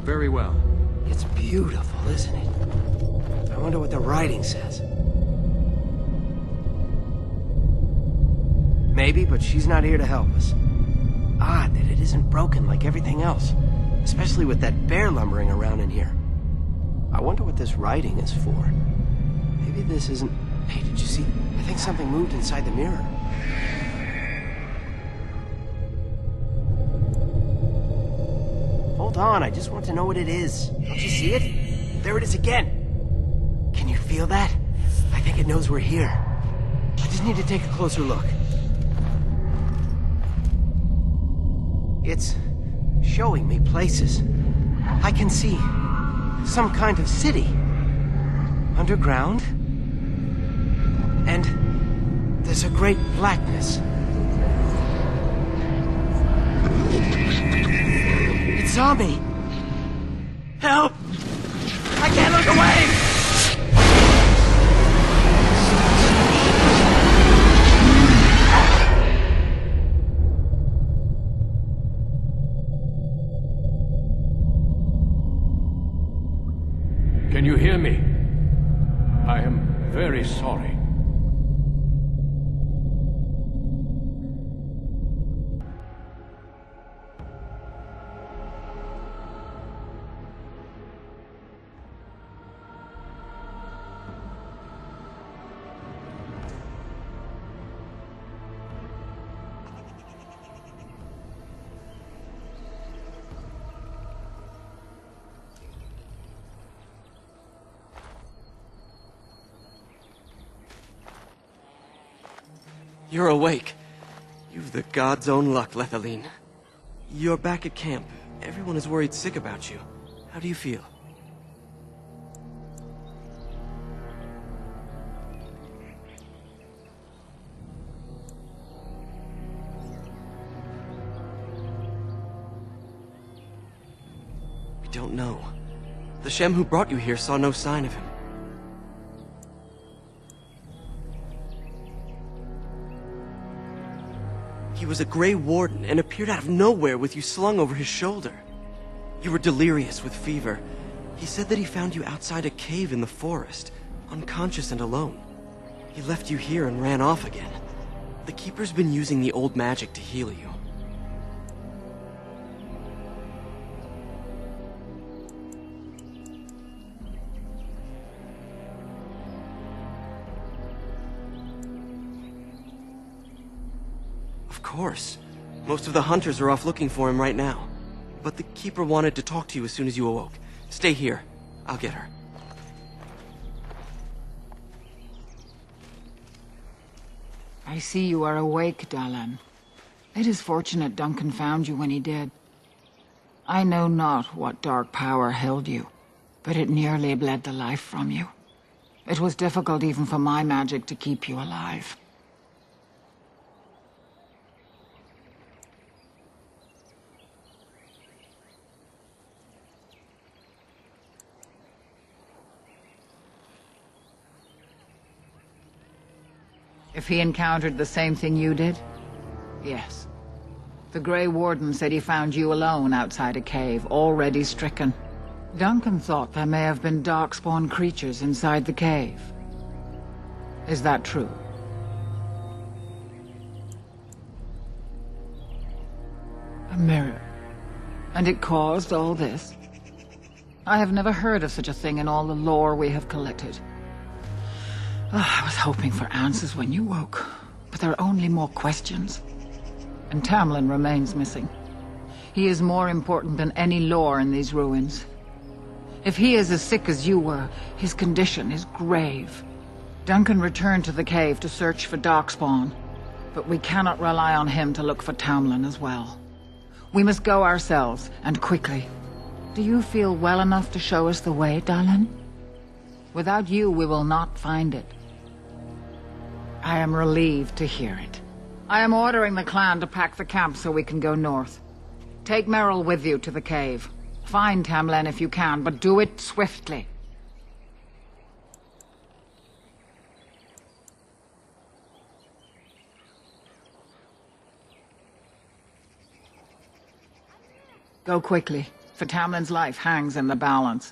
very well. It's beautiful, isn't it? I wonder what the writing says. Maybe, but she's not here to help us. Odd that it isn't broken like everything else. Especially with that bear lumbering around in here. I wonder what this writing is for. Maybe this isn't... Hey, did you see? I think something moved inside the mirror. Hold on, I just want to know what it is. Don't you see it? There it is again. Can you feel that? I think it knows we're here. I just need to take a closer look. It's showing me places. I can see some kind of city. Underground. And there's a great blackness. It's on me. Help! I can't look away! Can you hear me? I am very sorry. You're awake. You've the god's own luck, Lethaline. You're back at camp. Everyone is worried sick about you. How do you feel? We don't know. The Shem who brought you here saw no sign of him. He was a Grey Warden and appeared out of nowhere with you slung over his shoulder. You were delirious with fever. He said that he found you outside a cave in the forest, unconscious and alone. He left you here and ran off again. The Keeper's been using the old magic to heal you. Of course. Most of the hunters are off looking for him right now. But the Keeper wanted to talk to you as soon as you awoke. Stay here. I'll get her. I see you are awake, Dalan. It is fortunate Duncan found you when he did. I know not what dark power held you, but it nearly bled the life from you. It was difficult even for my magic to keep you alive. If he encountered the same thing you did? Yes. The Grey Warden said he found you alone outside a cave, already stricken. Duncan thought there may have been Darkspawn creatures inside the cave. Is that true? A mirror. And it caused all this? I have never heard of such a thing in all the lore we have collected. I was hoping for answers when you woke, but there are only more questions. And Tamlin remains missing. He is more important than any lore in these ruins. If he is as sick as you were, his condition is grave. Duncan returned to the cave to search for Darkspawn, but we cannot rely on him to look for Tamlin as well. We must go ourselves, and quickly. Do you feel well enough to show us the way, Dalan? Without you, we will not find it. I am relieved to hear it. I am ordering the clan to pack the camp so we can go north. Take Merrill with you to the cave. Find Tamlin if you can, but do it swiftly. Go quickly. for Tamlin's life hangs in the balance.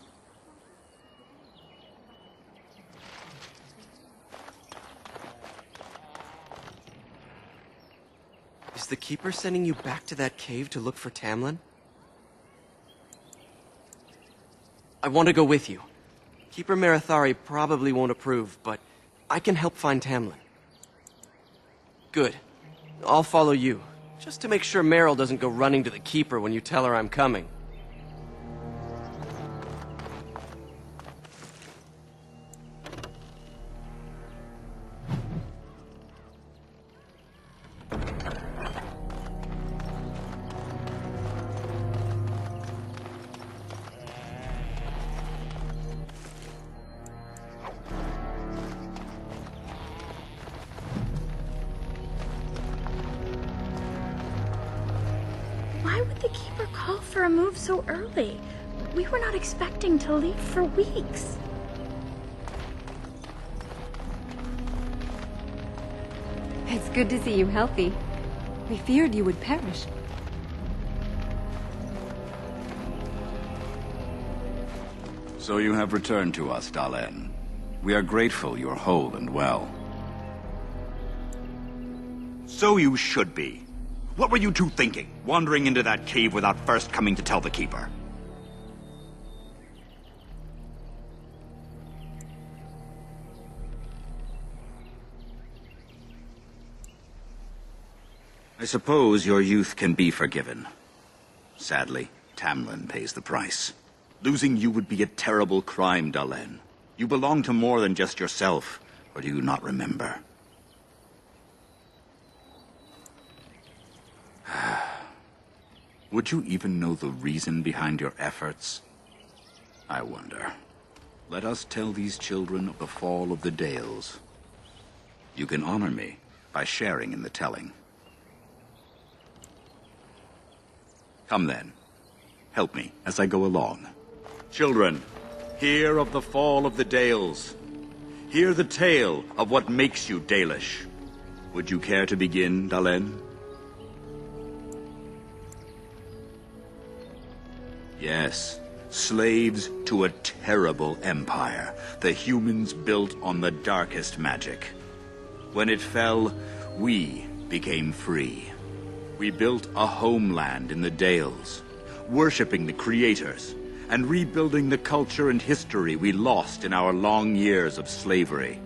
Is the Keeper sending you back to that cave to look for Tamlin? I want to go with you. Keeper Marithari probably won't approve, but I can help find Tamlin. Good. I'll follow you, just to make sure Meryl doesn't go running to the Keeper when you tell her I'm coming. Why would the Keeper call for a move so early? We were not expecting to leave for weeks. It's good to see you healthy. We feared you would perish. So you have returned to us, Dalen. We are grateful you're whole and well. So you should be. What were you two thinking, wandering into that cave without first coming to tell the Keeper? I suppose your youth can be forgiven. Sadly, Tamlin pays the price. Losing you would be a terrible crime, Dalen. You belong to more than just yourself, or do you not remember? Would you even know the reason behind your efforts? I wonder. Let us tell these children of the fall of the Dales. You can honor me by sharing in the telling. Come then. Help me as I go along. Children, hear of the fall of the Dales. Hear the tale of what makes you Dalish. Would you care to begin, Dalen? Yes, slaves to a terrible empire the humans built on the darkest magic. When it fell, we became free. We built a homeland in the Dales, worshipping the creators and rebuilding the culture and history we lost in our long years of slavery.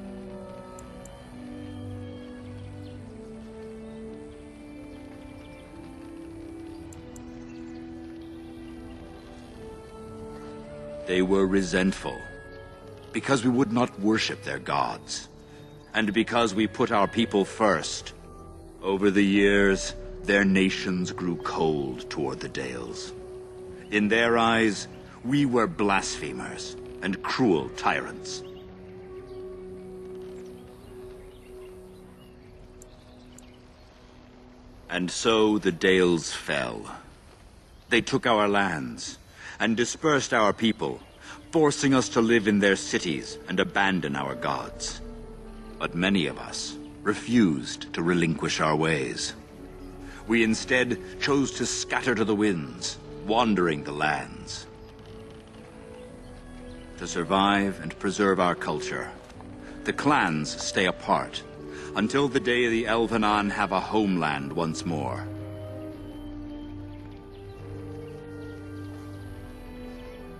They were resentful, because we would not worship their gods, and because we put our people first. Over the years, their nations grew cold toward the Dales. In their eyes, we were blasphemers and cruel tyrants. And so the Dales fell. They took our lands and dispersed our people, forcing us to live in their cities and abandon our gods. But many of us refused to relinquish our ways. We instead chose to scatter to the winds, wandering the lands. To survive and preserve our culture, the clans stay apart until the day the Elvenan have a homeland once more.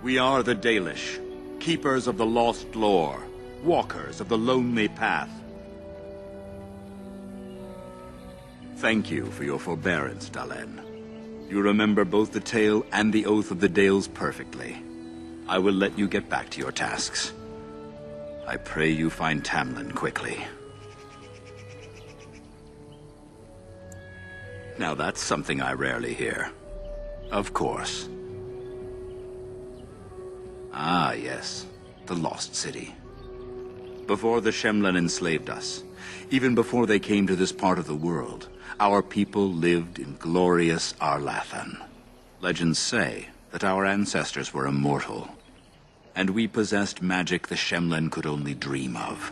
We are the Dalish, keepers of the lost lore, walkers of the lonely path. Thank you for your forbearance, Dalen. You remember both the tale and the oath of the Dales perfectly. I will let you get back to your tasks. I pray you find Tamlin quickly. Now that's something I rarely hear. Of course. Ah, yes. The Lost City. Before the Shemlen enslaved us, even before they came to this part of the world, our people lived in glorious Arlathan. Legends say that our ancestors were immortal, and we possessed magic the Shemlen could only dream of.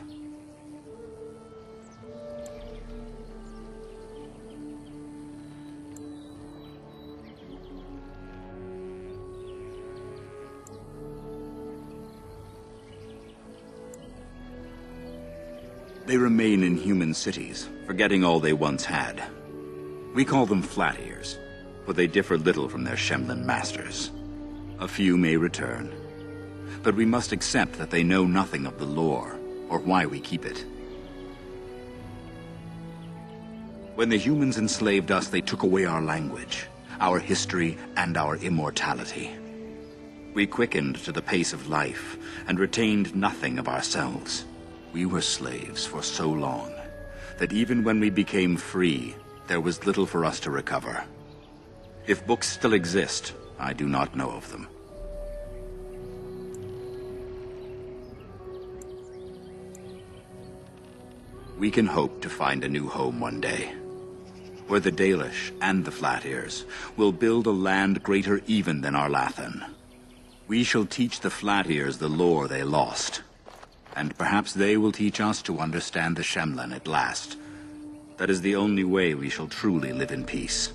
They remain in human cities, forgetting all they once had. We call them Flat Ears, for they differ little from their Shemlin masters. A few may return, but we must accept that they know nothing of the lore, or why we keep it. When the humans enslaved us, they took away our language, our history, and our immortality. We quickened to the pace of life, and retained nothing of ourselves. We were slaves for so long, that even when we became free, there was little for us to recover. If books still exist, I do not know of them. We can hope to find a new home one day, where the Dalish and the Flat Ears will build a land greater even than Arlathan. We shall teach the Flat Ears the lore they lost, and perhaps they will teach us to understand the Shemlin at last. That is the only way we shall truly live in peace.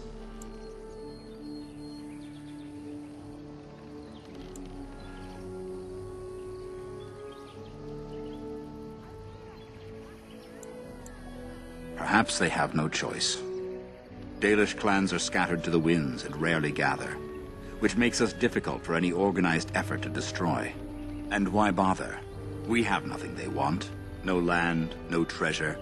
Perhaps they have no choice. Dalish clans are scattered to the winds and rarely gather, which makes us difficult for any organized effort to destroy. And why bother? We have nothing they want. No land, no treasure,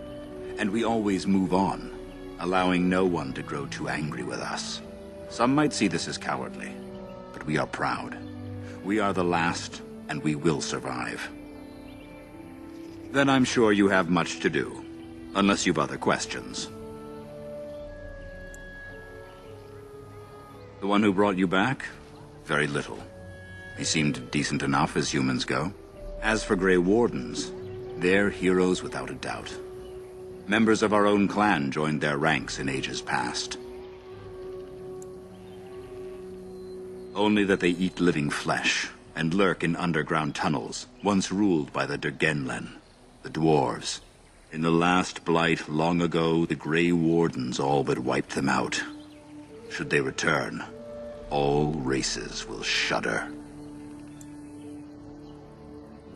and we always move on, allowing no one to grow too angry with us. Some might see this as cowardly, but we are proud. We are the last, and we will survive. Then I'm sure you have much to do. Unless you've other questions. The one who brought you back? Very little. He seemed decent enough as humans go. As for Grey Wardens, they're heroes without a doubt. Members of our own clan joined their ranks in ages past. Only that they eat living flesh, and lurk in underground tunnels, once ruled by the Dergenlen, the dwarves. In the last blight long ago, the Grey Wardens all but wiped them out. Should they return, all races will shudder.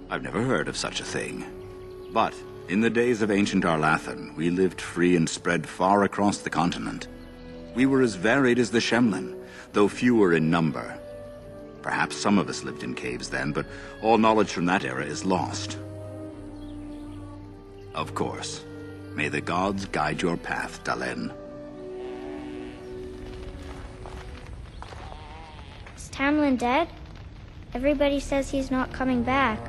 I've never heard of such a thing. But in the days of ancient Arlathan, we lived free and spread far across the continent. We were as varied as the Shemlin, though fewer in number. Perhaps some of us lived in caves then, but all knowledge from that era is lost. Of course. May the gods guide your path, Dalen. Is Tamlin dead? Everybody says he's not coming back.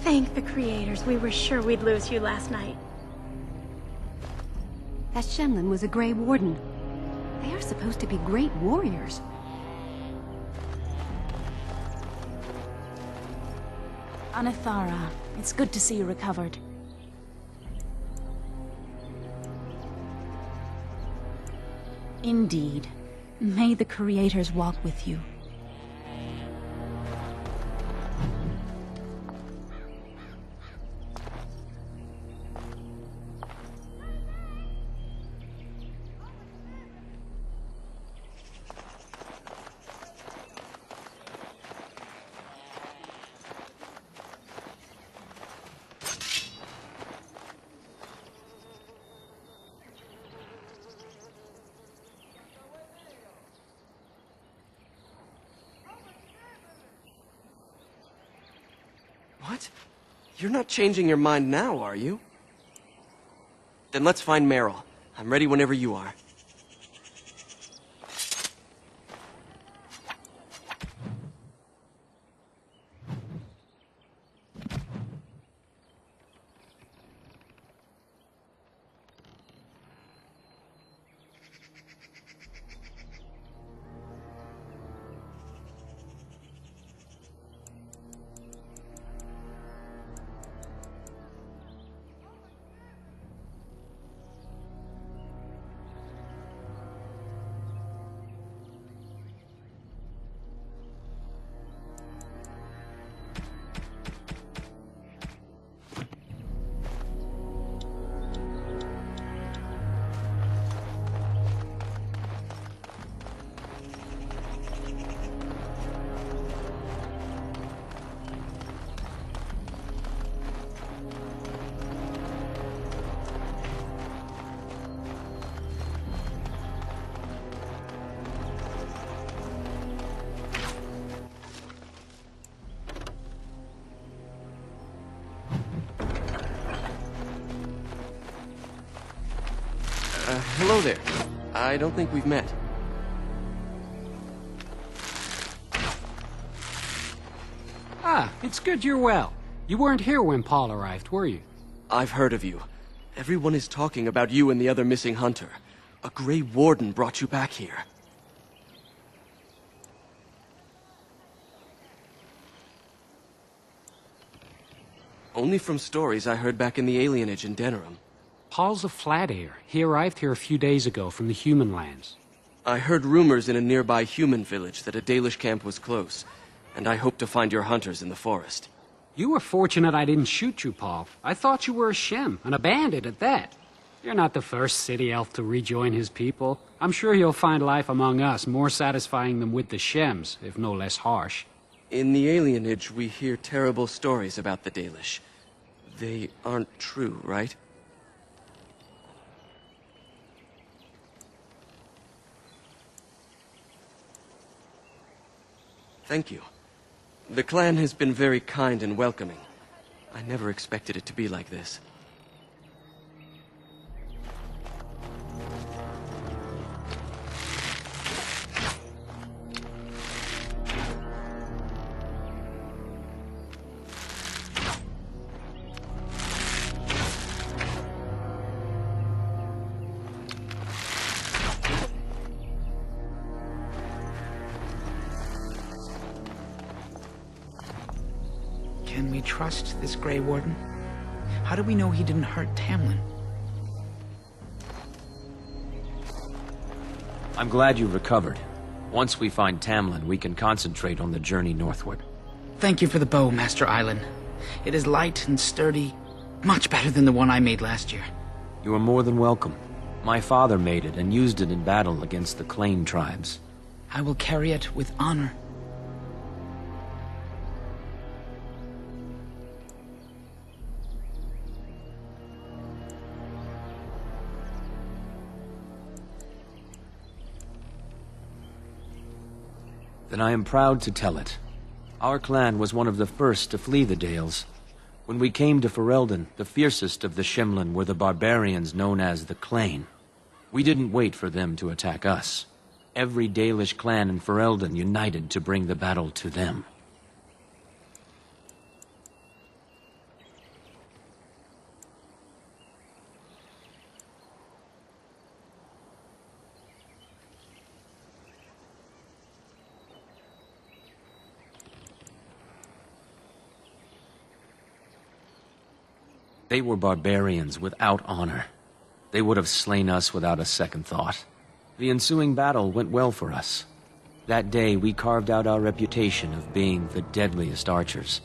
Thank the creators. We were sure we'd lose you last night. That Shemlin was a Grey Warden. They are supposed to be great warriors. Anathara, it's good to see you recovered. Indeed. May the creators walk with you. What? You're not changing your mind now, are you? Then let's find Meryl. I'm ready whenever you are. Hello there. I don't think we've met. Ah, it's good you're well. You weren't here when Paul arrived, were you? I've heard of you. Everyone is talking about you and the other missing hunter. A Grey Warden brought you back here. Only from stories I heard back in the alienage in Denerim. Paul's a flat air. He arrived here a few days ago from the human lands. I heard rumors in a nearby human village that a Dalish camp was close, and I hope to find your hunters in the forest. You were fortunate I didn't shoot you, Paul. I thought you were a Shem, and a bandit at that. You're not the first city elf to rejoin his people. I'm sure you'll find life among us more satisfying than with the Shems, if no less harsh. In the alienage, we hear terrible stories about the Dalish. They aren't true, right? Thank you. The clan has been very kind and welcoming. I never expected it to be like this. Can we trust this Grey Warden? How do we know he didn't hurt Tamlin? I'm glad you recovered. Once we find Tamlin, we can concentrate on the journey northward. Thank you for the bow, Master Island. It is light and sturdy, much better than the one I made last year. You are more than welcome. My father made it and used it in battle against the Clane tribes. I will carry it with honor. Then I am proud to tell it. Our clan was one of the first to flee the Dales. When we came to Ferelden, the fiercest of the Shemlin were the barbarians known as the Clane. We didn't wait for them to attack us. Every Dalish clan in Ferelden united to bring the battle to them. They were barbarians without honor. They would have slain us without a second thought. The ensuing battle went well for us. That day, we carved out our reputation of being the deadliest archers.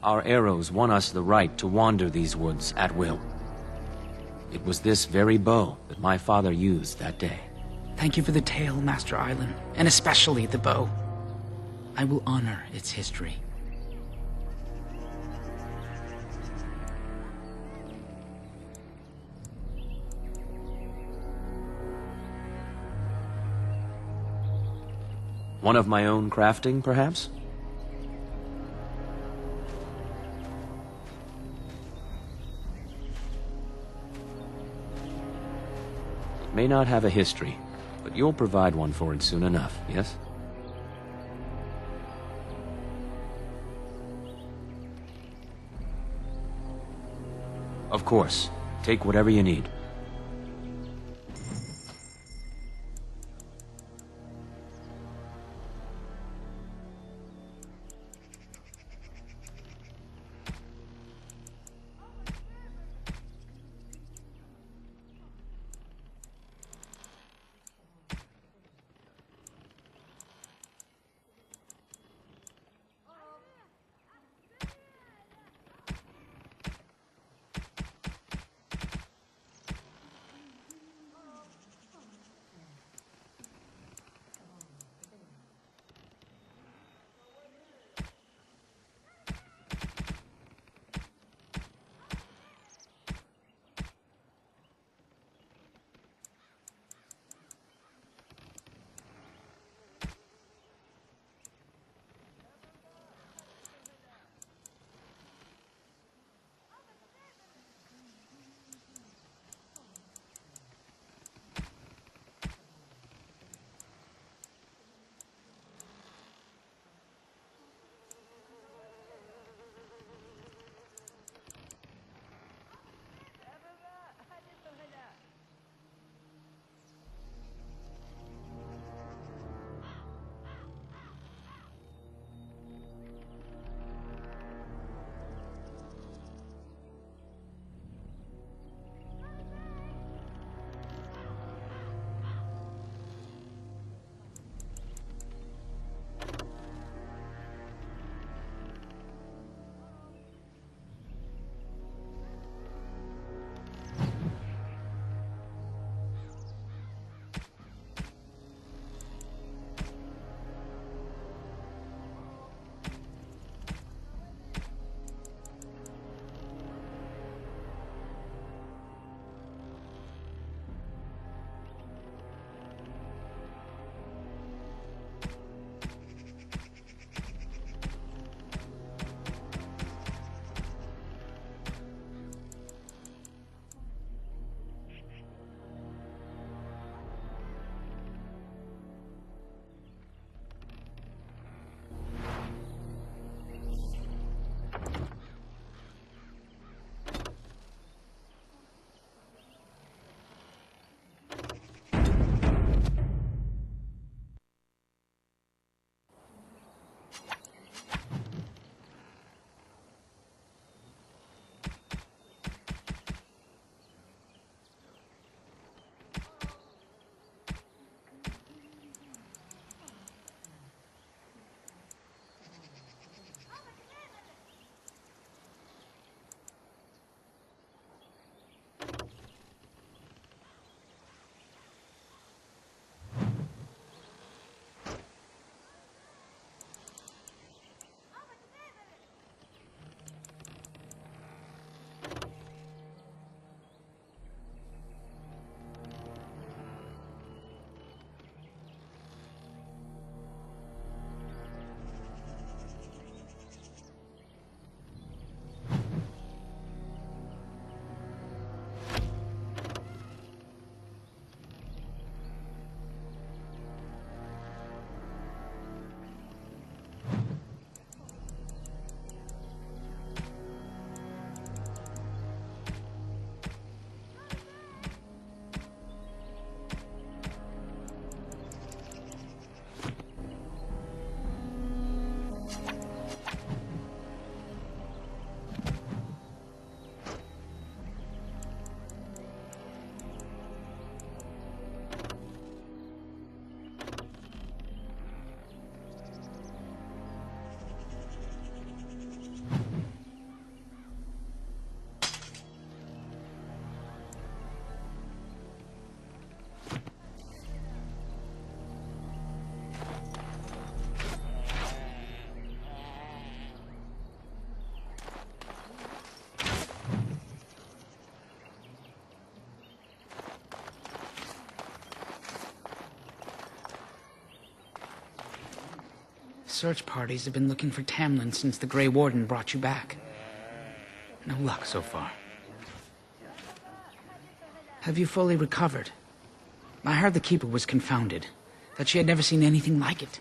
Our arrows won us the right to wander these woods at will. It was this very bow that my father used that day. Thank you for the tale, Master Island, and especially the bow. I will honor its history. One of my own crafting, perhaps? It may not have a history, but you'll provide one for it soon enough, yes? Of course. Take whatever you need. search parties have been looking for Tamlin since the Grey Warden brought you back. No luck so far. Have you fully recovered? I heard the Keeper was confounded, that she had never seen anything like it.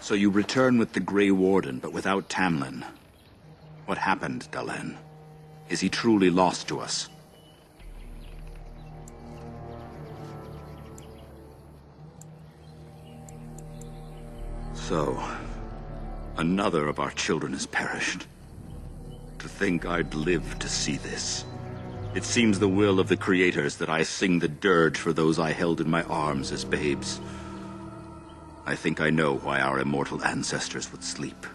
So you return with the Grey Warden, but without Tamlin. What happened, Dalen? Is he truly lost to us? So, another of our children has perished. To think I'd live to see this. It seems the will of the creators that I sing the dirge for those I held in my arms as babes. I think I know why our immortal ancestors would sleep.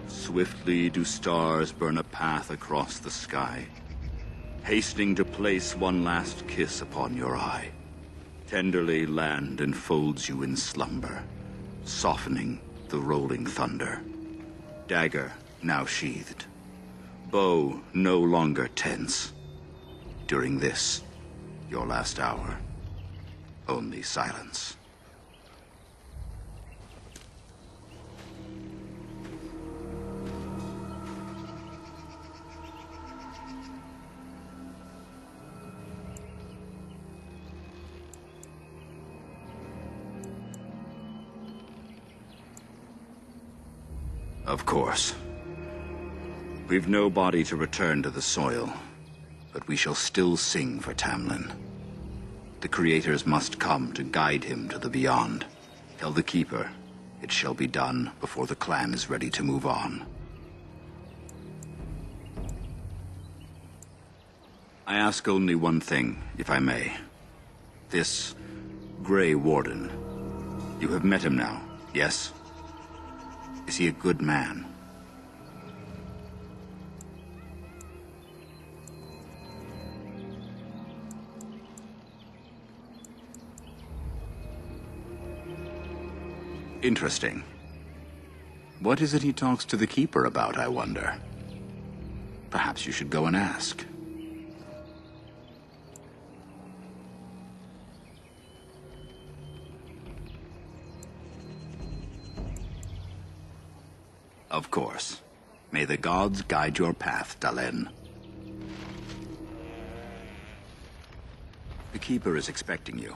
Swiftly do stars burn a path across the sky, hastening to place one last kiss upon your eye. Tenderly land enfolds you in slumber, softening the rolling thunder. Dagger now sheathed, bow no longer tense. During this, your last hour, only silence. Of course. We've no body to return to the soil, but we shall still sing for Tamlin. The creators must come to guide him to the beyond. Tell the Keeper, it shall be done before the clan is ready to move on. I ask only one thing, if I may. This Grey Warden, you have met him now, yes? Is he a good man? Interesting. What is it he talks to the Keeper about, I wonder? Perhaps you should go and ask. Of course. May the gods guide your path, Dalen. The Keeper is expecting you.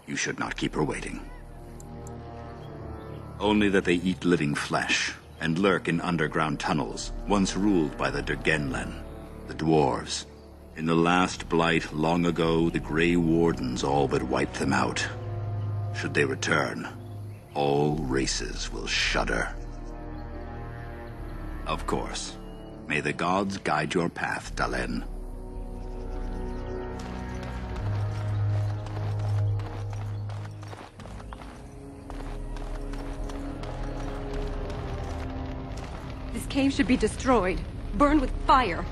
You should not keep her waiting. Only that they eat living flesh, and lurk in underground tunnels, once ruled by the Dergenlen, the dwarves. In the last blight long ago, the Grey Wardens all but wiped them out. Should they return, all races will shudder. Of course. May the gods guide your path, Dalen. This cave should be destroyed, burned with fire.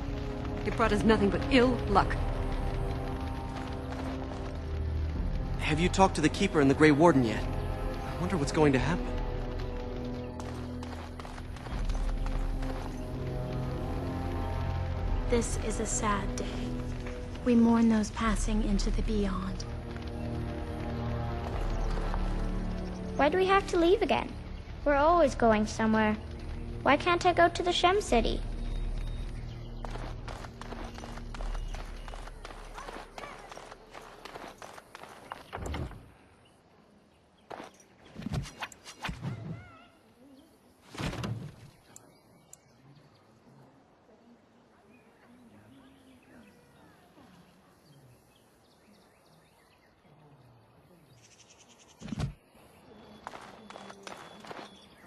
It brought us nothing but ill luck. Have you talked to the Keeper and the Grey Warden yet? I wonder what's going to happen. This is a sad day. We mourn those passing into the beyond. Why do we have to leave again? We're always going somewhere. Why can't I go to the Shem City?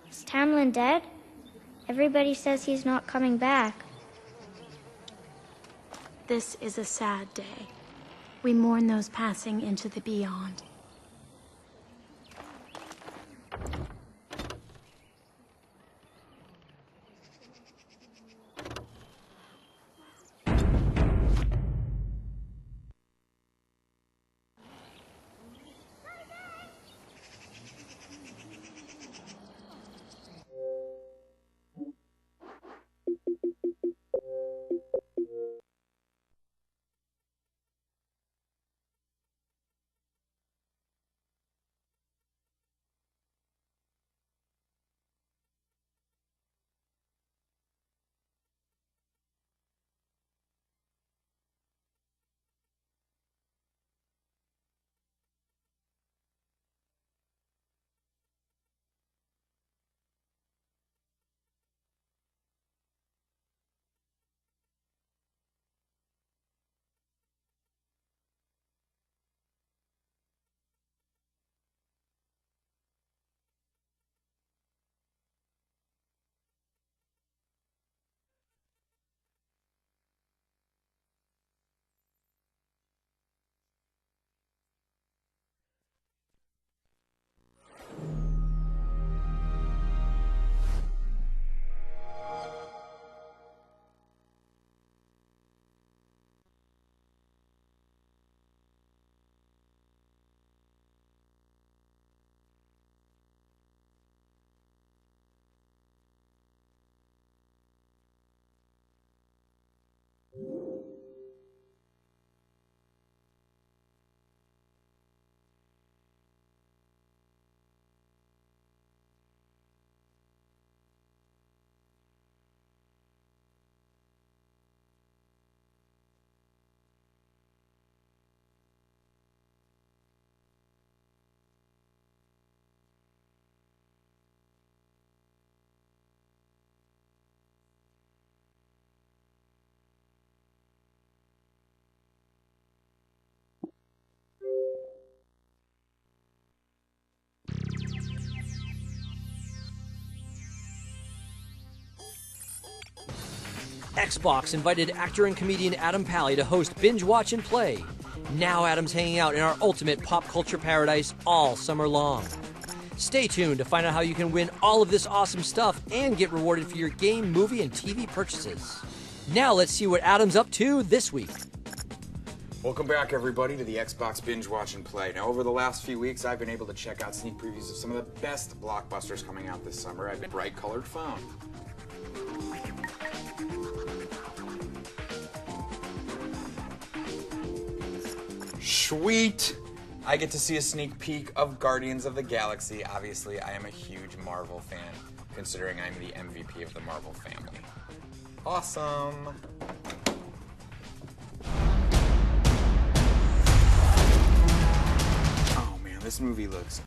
Is Tamlin dead? Everybody says he's not coming back. This is a sad day. We mourn those passing into the beyond. Xbox invited actor and comedian Adam Pally to host Binge Watch and Play. Now Adam's hanging out in our ultimate pop culture paradise all summer long. Stay tuned to find out how you can win all of this awesome stuff and get rewarded for your game, movie, and TV purchases. Now let's see what Adam's up to this week. Welcome back, everybody, to the Xbox Binge Watch and Play. Now, over the last few weeks, I've been able to check out sneak previews of some of the best blockbusters coming out this summer. I've been bright-colored phone. Sweet! I get to see a sneak peek of Guardians of the Galaxy. Obviously, I am a huge Marvel fan, considering I'm the MVP of the Marvel family. Awesome! Oh man, this movie looks...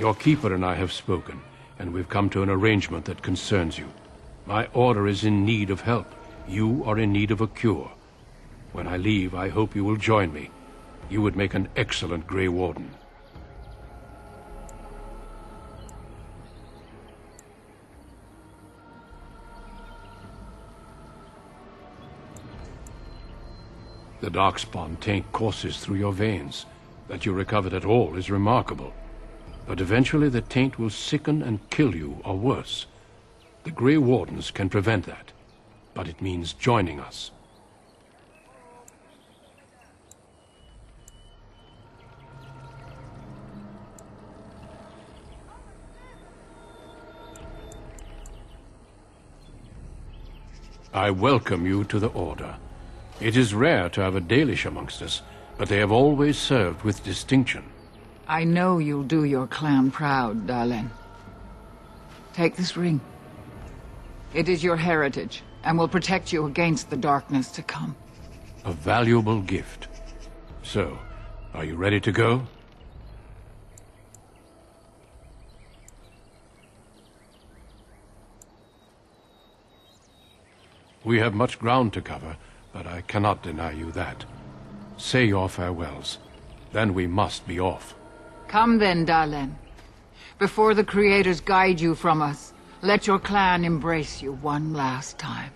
Your keeper and I have spoken, and we've come to an arrangement that concerns you. My order is in need of help. You are in need of a cure. When I leave, I hope you will join me. You would make an excellent Grey Warden. The Darkspawn taint courses through your veins. That you recovered at all is remarkable. But eventually the taint will sicken and kill you, or worse. The Grey Wardens can prevent that, but it means joining us. I welcome you to the Order. It is rare to have a Dalish amongst us, but they have always served with distinction. I know you'll do your clan proud, Darlen. Take this ring. It is your heritage, and will protect you against the darkness to come. A valuable gift. So, are you ready to go? We have much ground to cover, but I cannot deny you that. Say your farewells. Then we must be off. Come then, Darlen. Before the Creators guide you from us, let your clan embrace you one last time.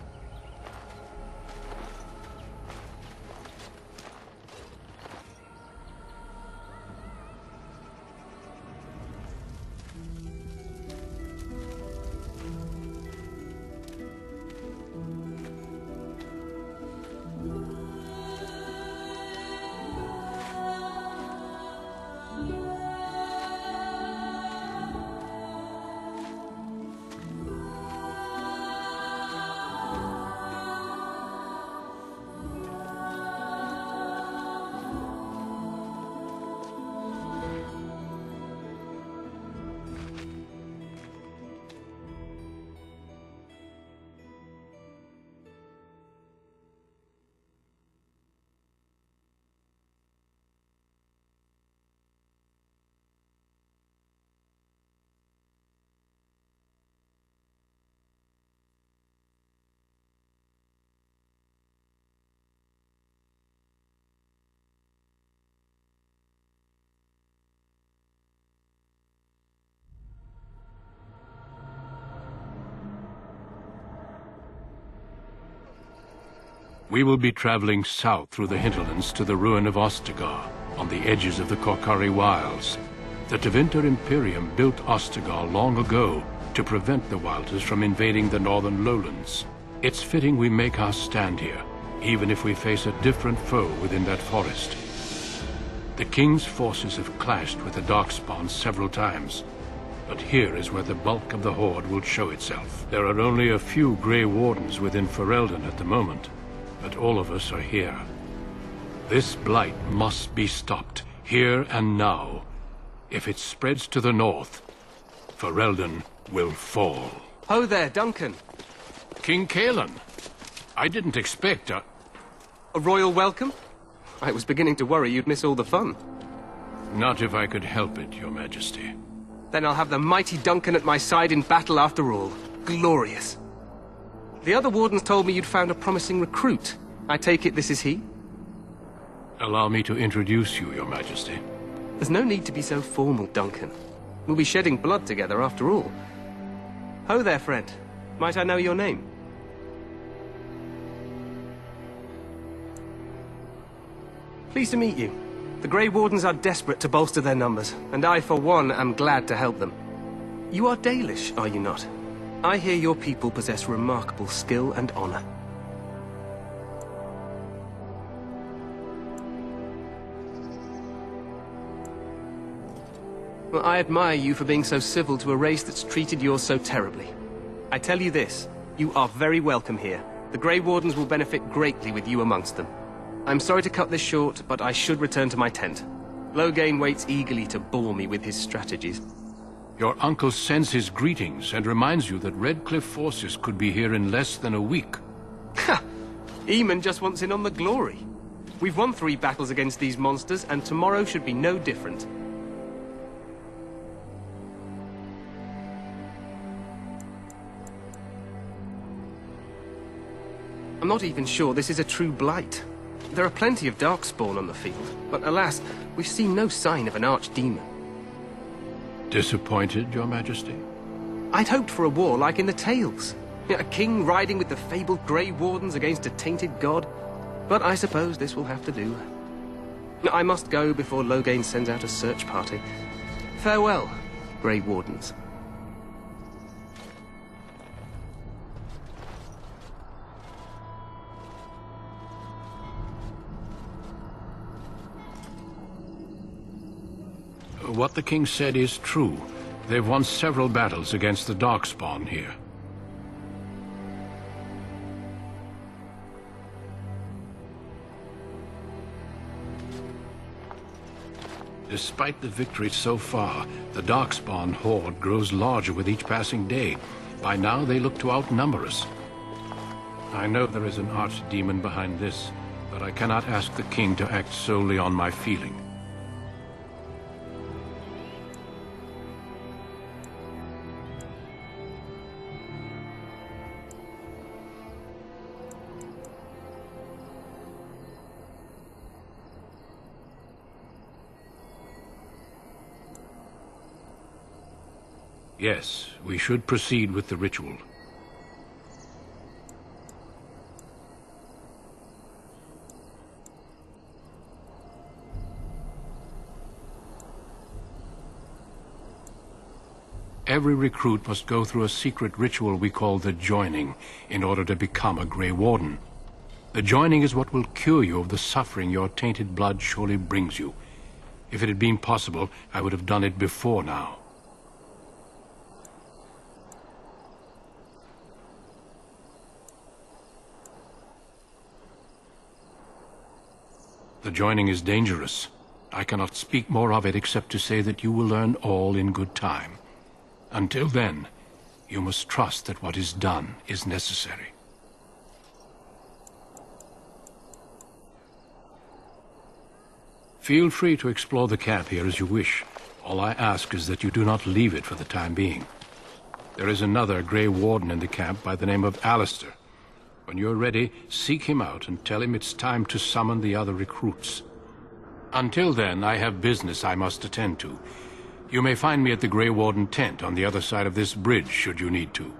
We will be traveling south through the hinterlands to the ruin of Ostagar, on the edges of the Korkari Wilds. The Tevinter Imperium built Ostagar long ago to prevent the Wilders from invading the northern lowlands. It's fitting we make our stand here, even if we face a different foe within that forest. The King's forces have clashed with the Darkspawn several times, but here is where the bulk of the Horde will show itself. There are only a few Grey Wardens within Ferelden at the moment, but all of us are here. This blight must be stopped, here and now. If it spreads to the north, Ferelden will fall. Ho there, Duncan. King Kalen. I didn't expect a royal welcome? I was beginning to worry you'd miss all the fun. Not if I could help it, Your Majesty. Then I'll have the mighty Duncan at my side in battle after all. Glorious. The other wardens told me you'd found a promising recruit. I take it this is he? Allow me to introduce you, Your Majesty. There's no need to be so formal, Duncan. We'll be shedding blood together after all. Ho there, friend. Might I know your name? Pleased to meet you. The Grey Wardens are desperate to bolster their numbers, and I, for one, am glad to help them. You are Dalish, are you not? I hear your people possess remarkable skill and honor. Well, I admire you for being so civil to a race that's treated yours so terribly. I tell you this, you are very welcome here. The Grey Wardens will benefit greatly with you amongst them. I'm sorry to cut this short, but I should return to my tent. Loghain waits eagerly to bore me with his strategies. Your uncle sends his greetings and reminds you that Redcliffe forces could be here in less than a week. Ha! Eamon just wants in on the glory. We've won 3 battles against these monsters, and tomorrow should be no different. I'm not even sure this is a true blight. There are plenty of Darkspawn on the field, but alas, we've seen no sign of an archdemon. Disappointed, Your Majesty? I'd hoped for a war like in the tales. A king riding with the fabled Grey Wardens against a tainted god. But I suppose this will have to do. I must go before Loghain sends out a search party. Farewell, Grey Wardens. What the king said is true. They've won several battles against the Darkspawn here. Despite the victory so far, the Darkspawn horde grows larger with each passing day. By now, they look to outnumber us. I know there is an archdemon behind this, but I cannot ask the king to act solely on my feeling. Yes, we should proceed with the ritual. Every recruit must go through a secret ritual we call the Joining in order to become a Grey Warden. The Joining is what will cure you of the suffering your tainted blood surely brings you. If it had been possible, I would have done it before now. The Joining is dangerous. I cannot speak more of it except to say that you will learn all in good time. Until then, you must trust that what is done is necessary. Feel free to explore the camp here as you wish. All I ask is that you do not leave it for the time being. There is another Grey Warden in the camp by the name of Alistair. When you're ready, seek him out and tell him it's time to summon the other recruits. Until then, I have business I must attend to. You may find me at the Grey Warden tent on the other side of this bridge, should you need to.